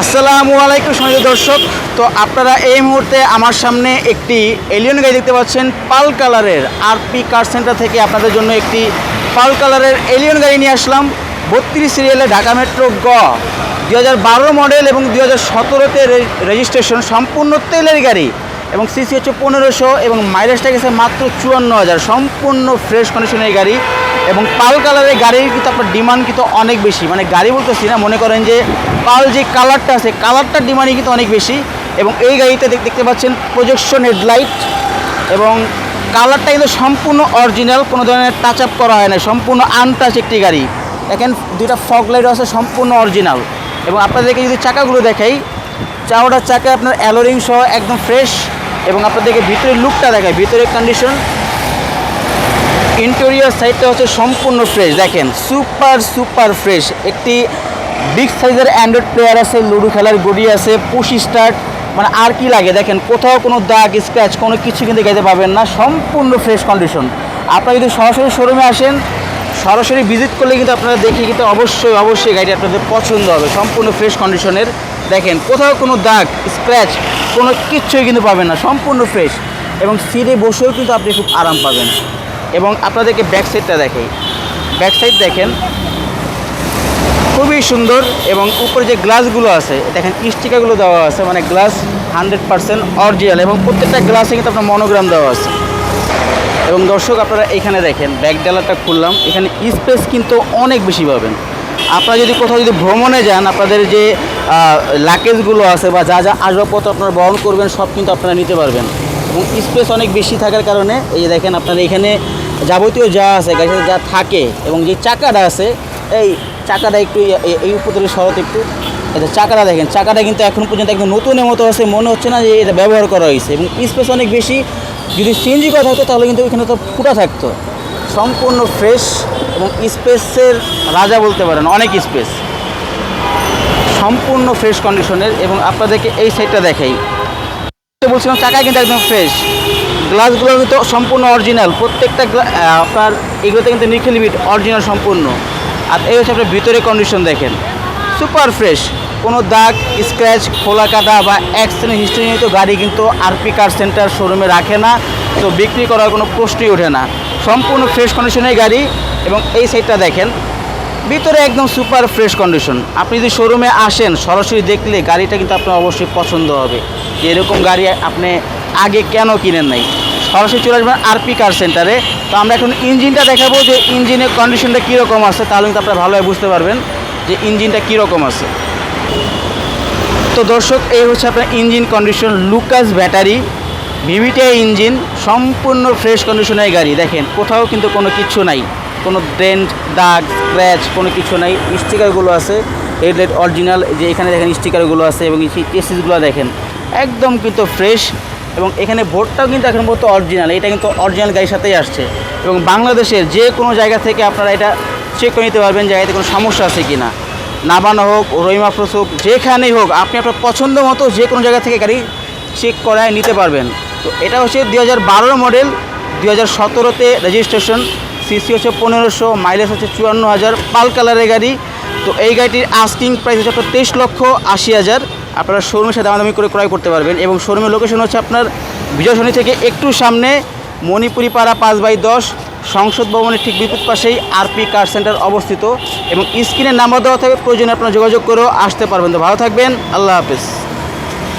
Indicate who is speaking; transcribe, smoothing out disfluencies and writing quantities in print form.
Speaker 1: আসসালামু আলাইকুম সম্মানিত দর্শক। তো আপনারা এই মুহূর্তে আমার সামনে একটি এলিয়ন গাড়ি দেখতে পাচ্ছেন পাল কালারের। আরপি কার সেন্টার থেকে আপনাদের জন্য একটি পাল কালারের এলিয়ন গাড়ি নিয়ে আসলাম। 32 সিরিয়ালে ঢাকা মেট্রো 2012 মডেল এবং 2017-তে রেজিস্ট্রেশন, সম্পূর্ণ তেলের গাড়ি এবং সিসি হচ্ছে 1500 এবং মাইলেজটা গেছে মাত্র 54,000। সম্পূর্ণ ফ্রেশ কন্ডিশনের গাড়ি এবং পাল কালারের গাড়ির কিন্তু আপনার ডিমান্ড কিন্তু অনেক বেশি, মানে গাড়ি বলতেছি না, মনে করেন যে পাল যে কালারটা আছে কালারটার ডিমান্ডই কিন্তু অনেক বেশি। এবং এই গাড়িতে দেখতে পাচ্ছেন প্রজেকশন হেডলাইট এবং কালারটা কিন্তু সম্পূর্ণ অরিজিনাল, কোনো ধরনের টাচ আপ করা হয় না, সম্পূর্ণ আনটাচ একটি গাড়ি। দেখেন দুইটা ফগ লাইট আছে সম্পূর্ণ অরিজিনাল। এবং আপনাদেরকে যদি চাকাগুলো দেখাই, চাওড়া চাকা আপনার অ্যালোরিং সহ একদম ফ্রেশ। এবং আপনাদেরকে ভিতরের লুকটা দেখায়, ভিতরের কন্ডিশন, ইন্টেরিয়র সাইডটা হচ্ছে সম্পূর্ণ ফ্রেশ। দেখেন সুপার ফ্রেশ। একটি বিগ সাইজের অ্যান্ড্রয়েড প্লেয়ার আছে, লুডো খেলার গড়ি আছে, পুশ স্টার্ট, মানে আর কি লাগে। দেখেন কোথাও কোনো দাগ স্ক্র্যাচ কোনো কিছু কিন্তু গাইতে পাবেন না, সম্পূর্ণ ফ্রেশ কন্ডিশন। আপনারা যদি সরাসরি শোরুমে আসেন, সরাসরি ভিজিট করলে কিন্তু আপনারা দেখে কিন্তু অবশ্যই গাড়ি আপনাদের পছন্দ হবে। সম্পূর্ণ ফ্রেশ কন্ডিশনের, দেখেন কোথাও কোনো দাগ স্ক্র্যাচ কোনো কিচ্ছুই কিন্তু পাবেন না, সম্পূর্ণ ফ্রেশ। এবং সিটে বসেও কিন্তু আপনি খুব আরাম পাবেন। এবং আপনাদেরকে ব্যাক সাইডটা দেখাই, ব্যাক সাইড দেখেন খুবই সুন্দর। এবং উপরে যে গ্লাসগুলো আছে দেখেন স্টিকারগুলো দেওয়া আছে, মানে গ্লাস 100% অরিজিনাল এবং প্রত্যেকটা গ্লাসে কিন্তু আপনার মনোগ্রাম দেওয়া আছে। এবং দর্শক আপনারা এখানে দেখেন ব্যাক ডালাটা খুললাম, এখানে স্পেস কিন্তু অনেক বেশি পাবেন। আপনারা যদি কোথাও যদি ভ্রমণে যান, আপনাদের যে লাগেজগুলো আছে বা যা আসবাবপত্র আপনারা বহন করবেন সব কিন্তু আপনারা নিতে পারবেন। এবং স্পেস অনেক বেশি থাকার কারণে এই যে দেখেন আপনারা এখানে যাবতীয় যা আছে গাড়িতে যা থাকে। এবং যে চাকাটা আছে, এই চাকাটা একটু এই উপর থেকে সরাতে একটু, এটা চাকাটা দেখেন, চাকাটা কিন্তু এখন পর্যন্ত একদম নতুনের মতো আছে, মনে হচ্ছে না যে এটা ব্যবহার করা হয়েছে। এবং স্পেস অনেক বেশি। যদি সিএনজি করা থাকতো তাহলে কিন্তু ওইখানে তো ফুটা থাকতো। সম্পূর্ণ ফ্রেশ এবং স্পেসের রাজা বলতে পারেন, অনেক স্পেস, সম্পূর্ণ ফ্রেশ কন্ডিশনের। এবং আপনাদেরকে এই সাইডটা দেখাই, বলছিলাম চাকা কিন্তু একদম ফ্রেশ, গ্লাসগুলো কিন্তু সম্পূর্ণ অরিজিনাল, প্রত্যেকটা আপনার এগুলোতে কিন্তু নিকেল বিট অরিজিনাল সম্পূর্ণ। আর এই হচ্ছে আপনার ভিতরে কন্ডিশন দেখেন সুপার ফ্রেশ, কোনো দাগ স্ক্র্যাচ খোলা কাটা বা অ্যাক্সিডেন্ট হিস্ট্রি নিয়ে তো গাড়ি কিন্তু আরপি কার সেন্টার শোরুমে রাখে না, তো বিক্রি করার কোনো প্রশ্নই ওঠে না। সম্পূর্ণ ফ্রেশ কন্ডিশনের গাড়ি। এবং এই সাইডটা দেখেন ভিতরে একদম সুপার ফ্রেশ কন্ডিশন। আপনি যদি শোরুমে আসেন সরাসরি দেখলে গাড়িটা কিন্তু আপনার অবশ্যই পছন্দ হবে, যে এরকম গাড়ি আপনি আগে কেন কিনেন নাই। সরাসরি চলে আসবেন আরপি কার সেন্টারে। তো আমরা এখন ইঞ্জিনটা দেখাবো যে ইঞ্জিনের কন্ডিশনটা কীরকম আছে, তাহলে কিন্তু আপনারা ভালোভাবে বুঝতে পারবেন যে ইঞ্জিনটা কীরকম আছে। তো দর্শক এই হচ্ছে আপনার engine condition, Lucas battery VVTi engine, সম্পূর্ণ ফ্রেশ কন্ডিশনের গাড়ি। দেখেন কোথাও কিন্তু কোনো কিছু নাই, কোনো ডেন্ট দাগ স্ক্র্যাচ কোনো কিছু নাই। স্টিকারগুলো আছে হেডলাইট অরিজিনাল, যে এখানে দেখেন স্টিকারগুলো আছে এবং এই টেসিসগুলো দেখেন একদম কিন্তু ফ্রেশ। এবং এখানে বোর্ডটাও কিন্তু এখন পর্যন্ত অরিজিনাল, এটা কিন্তু অরিজিনাল গাড়ির সাথেই আসছে। এবং বাংলাদেশের যে কোনো জায়গা থেকে আপনারা এটা চেক করে নিতে পারবেন জায়গাতে কোনো সমস্যা আছে কি না, নাবানা হোক রহিমা ফ্রোস হোক যেখানেই হোক, আপনি আপনার পছন্দ মতো যে কোনো জায়গা থেকে গাড়ি চেক করায় নিতে পারবেন। তো এটা হচ্ছে 2012 মডেল, 2017-তে রেজিস্ট্রেশন, সিসি হচ্ছে 1500, মাইলেজ হচ্ছে 54,000, পাল কালারের গাড়ি। তো এই গাড়িটির আস্কিং প্রাইস হচ্ছে আপনার 23,80,000। আপনারা শোরুমের সাথে দামাদামি করে ক্রয় করতে পারবেন। এবং শোরুমের লোকেশন হচ্ছে আপনার বিজয় সরণি থেকে একটু সামনে মণিপুরি পাড়া 5/10 সংসদ ভবনের ঠিক বিপরীত পাশেই আরপি কার সেন্টার অবস্থিত। এবং স্ক্রিনের নাম্বার দেওয়া থাকবে, প্রয়োজনে আপনারা যোগাযোগ করেও আসতে পারবেন। তো ভালো থাকবেন, আল্লাহ হাফেজ।